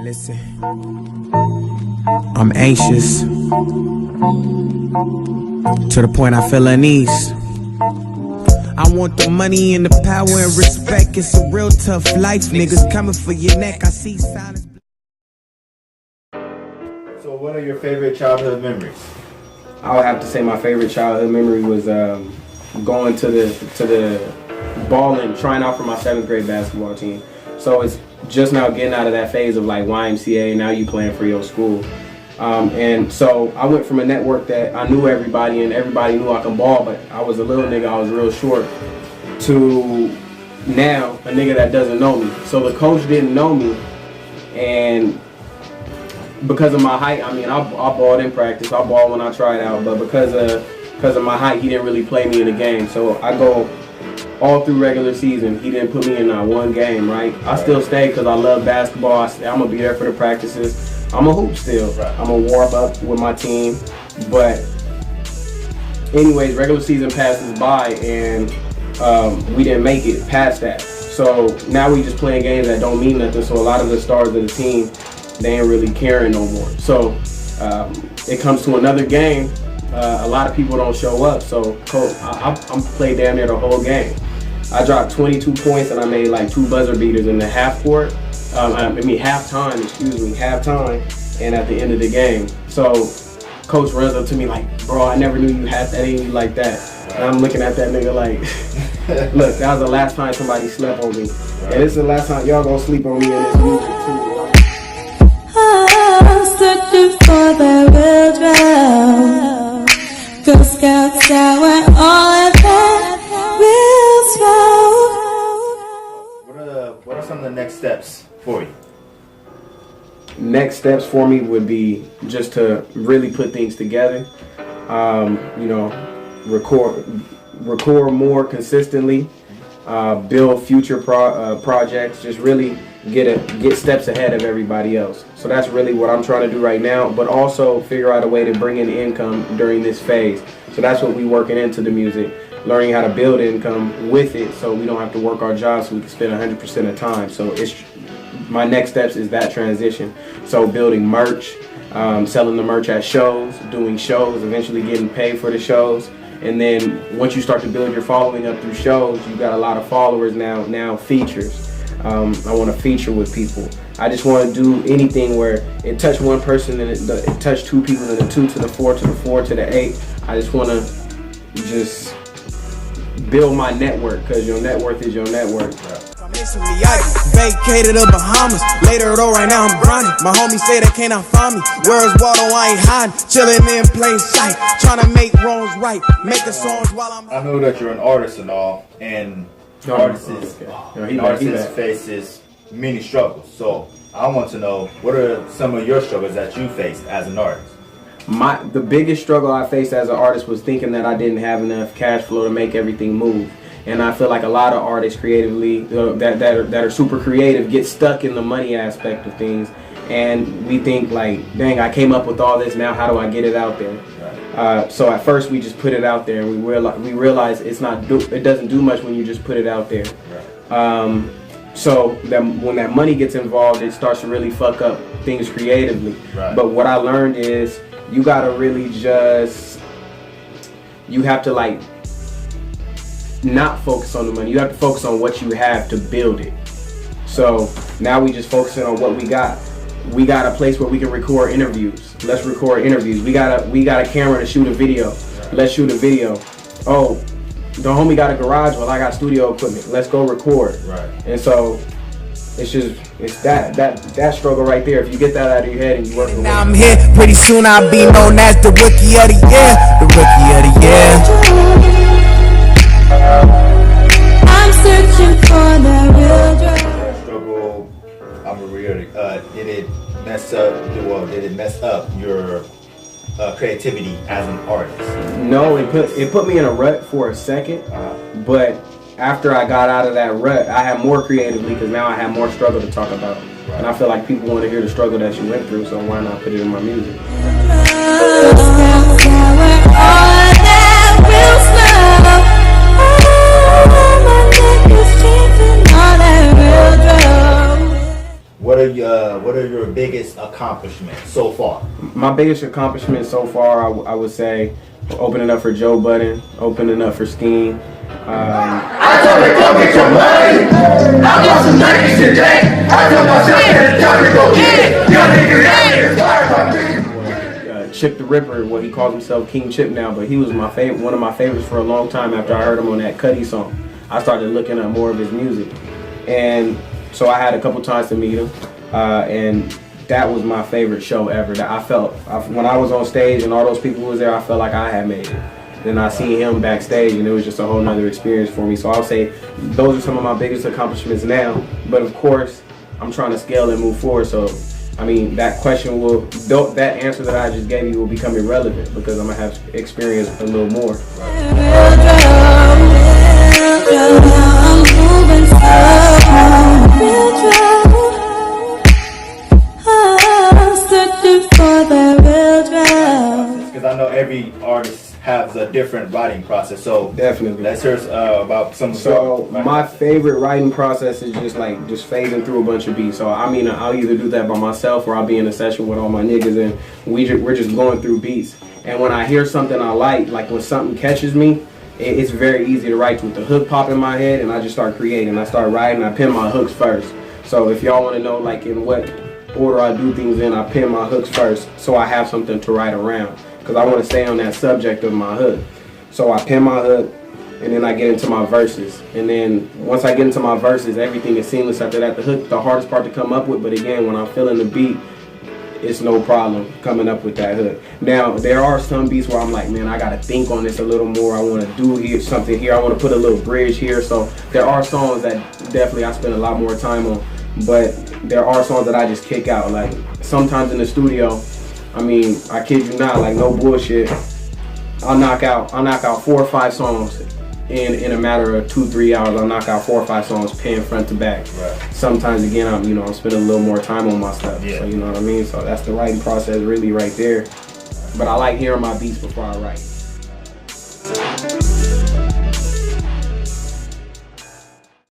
Listen, I'm anxious to the point I feel unease. I want the money and the power and respect. It's a real tough life, niggas coming for your neck. I see silence. So what are your favorite childhood memories? I would have to say my favorite childhood memory was going to the balling, trying out for my 7th grade basketball team. So it's just now getting out of that phase of like YMCA, now you playing for your school. And so I went from a network that I knew everybody and everybody knew I could ball, but I was a little nigga, I was real short, to now a nigga that doesn't know me. So the coach didn't know me, and because of my height, I mean, I balled in practice, I balled when I tried out, but because of my height, he didn't really play me in the game. So I go all through regular season, he didn't put me in not one game, right? I still stay because I love basketball. I'm going to be there for the practices. I'm a hoop still. I'm going to warm up with my team. But anyways, regular season passes by and we didn't make it past that. So now we just playing games that don't mean nothing. So a lot of the stars of the team, they ain't really caring no more. So it comes to another game. A lot of people don't show up. So I'm played damn near the whole game. I dropped 22 points and I made like 2 buzzer beaters in the halftime, and at the end of the game. So coach runs up to me like, bro, I never knew you had that in you like that. And I'm looking at that nigga like, look, that was the last time somebody slept on me. And this is the last time y'all gonna sleep on me in this music too. I'm searching for the real drown. Girl Scouts out when all of that real smoke. What are some of the next steps for you? Next steps for me would be just to really put things together. Record more consistently, build future projects, just really get steps ahead of everybody else. So that's really what I'm trying to do right now, but also figure out a way to bring in income during this phase. So that's what we working into the music, learning how to build income with it so we don't have to work our jobs so we can spend 100% of time. So it's my next steps is that transition. So building merch, selling the merch at shows, doing shows, eventually getting paid for the shows. And then once you start to build your following up through shows, you got a lot of followers now features. I want to feature with people. I just want to do anything where it touched one person and it touched 2 people, and the 2 to the 4 to the 4 to the 8. I just want to just build my network, because your net worth is your net worth. Vacated the Bahamas. Later though, right now I'm grinding. My homies say they cannot find me. Where's Waldo? I ain't hiding. Chilling in plain sight. Trying to make wrongs right. Making songs while I'm. I know that you're an artist and all, and artists faces many struggles. So I want to know, what are some of your struggles that you faced as an artist? The biggest struggle I faced as an artist was thinking that I didn't have enough cash flow to make everything move. And I feel like a lot of artists creatively that are super creative get stuck in the money aspect of things, and we think like, dang, I came up with all this, now how do I get it out there? So at first we just put it out there, and we realize it doesn't do much when you just put it out there. So that when that money gets involved, it starts to really fuck up things creatively. But what I learned is you gotta really you have to like not focus on the money. You have to focus on what you have to build it. So now we just focusing on what we got. We got a place where we can record interviews. Let's record interviews. We got a camera to shoot a video. Let's shoot a video. Oh, the homie got a garage. Well, I got studio equipment. Let's go record. And so it's that struggle right there. If you get that out of your head and you work with it. Now I'm here. Pretty soon I'll be known as the Rookie of the Year. The Rookie of the Year. I'm searching for the real drown. Struggle. Did it mess up your creativity as an artist? No, it put me in a rut for a second, but after I got out of that rut, I had more creatively, because now I have more struggle to talk about. And I feel like people want to hear the struggle that you went through, so why not put it in my music? What are your biggest accomplishments so far? My biggest accomplishment so far, I would say, opening up for Joe Budden, opening up for Scheme. I told her, go get your money. I got some money today. I told myself that it's time to go get it. Young nigga out here. Chip the Ripper, he calls himself King Chip now, but he was one of my favorites for a long time after I heard him on that Cuddy song. I started looking at more of his music. And so I had a couple times to meet him, and that was my favorite show ever. That when I was on stage and all those people was there, I felt like I had made it. Then I seen him backstage, and it was just a whole nother experience for me. So I'll say those are some of my biggest accomplishments now. But of course, I'm trying to scale and move forward. So I mean, that answer that I just gave you will become irrelevant because I'm gonna have experience a little more. Because I know every artist has a different writing process, so definitely let's hear about some. So my favorite writing process is just phasing through a bunch of beats. So I mean, I'll either do that by myself or I'll be in a session with all my niggas and we're just going through beats. And when I hear something I like when something catches me, it's very easy to write with the hook pop in my head, and I just start creating. I start writing. I pin my hooks first. So if y'all want to know in what order I do things in, I pin my hooks first so I have something to write around. Because I want to stay on that subject of my hook. So I pin my hook, and then I get into my verses. And then once I get into my verses, everything is seamless after that. The hook, the hardest part to come up with, but again, when I'm feeling the beat, it's no problem coming up with that hook. Now, there are some beats where I'm like, man, I got to think on this a little more. I want to do something here. I want to put a little bridge here. So there are songs that definitely I spend a lot more time on. But there are songs that I just kick out. Like sometimes in the studio, I mean, I kid you not, no bullshit. I'll knock out 4 or 5 songs in a matter of 2-3 hours. I'll knock out 4 or 5 songs, pen front to back. Right. Sometimes again, I'm spending a little more time on my stuff. Yeah. So you know what I mean. So that's the writing process really right there. But I like hearing my beats before I write.